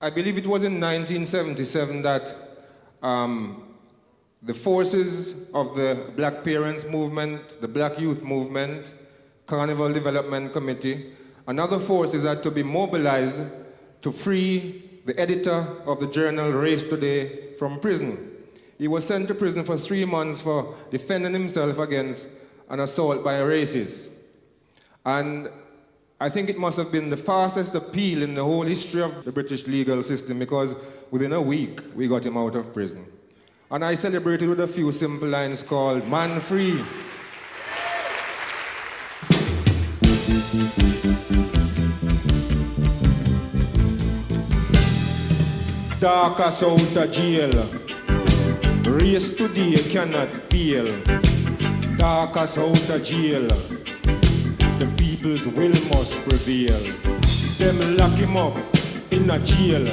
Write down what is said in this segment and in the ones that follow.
I believe it was in 1977 that the forces of the Black Parents Movement, the Black Youth Movement, Carnival Development Committee, and other forces had to be mobilized to free the editor of the journal Race Today from prison. He was sent to prison for 3 months for defending himself against an assault by a racist. And I think it must have been the fastest appeal in the whole history of the British legal system, because within a week we got him out of prison. And I celebrated with a few simple lines called "Man Free." Dark as out of jail, race today cannot fail. Dark as out of jail, the people's will must prevail. Them lock him up in a jail,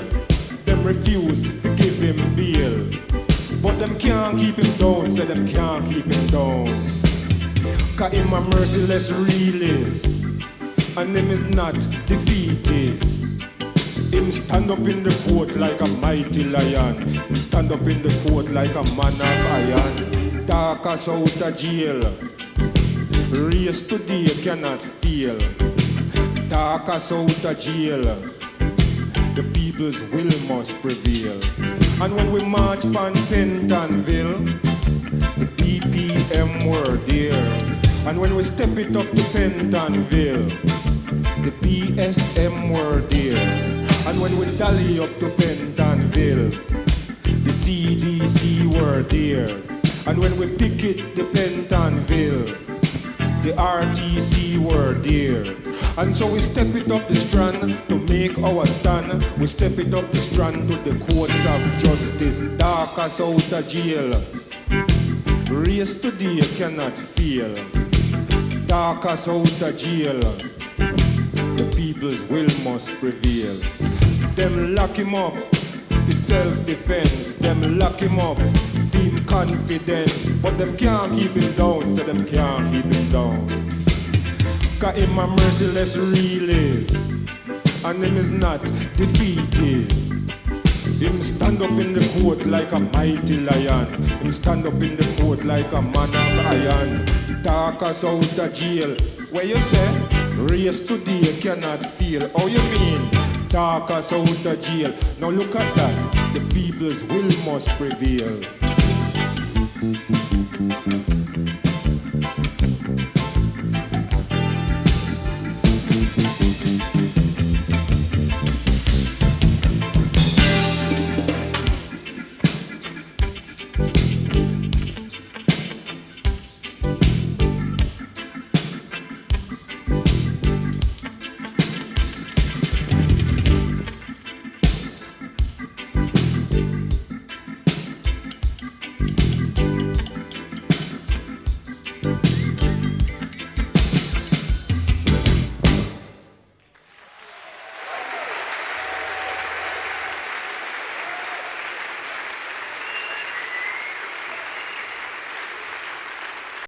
them refuse to give him bail. But them can't keep him down, say them can't keep him down. Cause him a merciless realist, and him is not defeatist. Him stand up in the court like a mighty lion. Him stand up in the court like a man of iron. Dark as out of jail, race today cannot fail. Dark as out of jail, the people's will must prevail. And when we march on Pentonville, the BPM were there. And when we step it up to Pentonville, the BSM were there. And when we dally up to Pentonville, the CDC were there. And when we pick it to Pentonville, the RTC were there. And so we step it up the strand to make our stand. We step it up the strand to the courts of justice. Dark as out of jail, race today cannot fail. Dark as out of jail, the people's will must prevail. Them lock him up for self-defense. Them lock him up for him confidence. But them can't keep him down, so them can't keep him down. Cause him a merciless realist, and him is not defeatist. Him stand up in the court like a mighty lion. Him stand up in the court like a man of iron. Dark as out of jail, where you say, race today cannot fail. How you mean? Dark as out of jail. Now look at that, the people's will must prevail.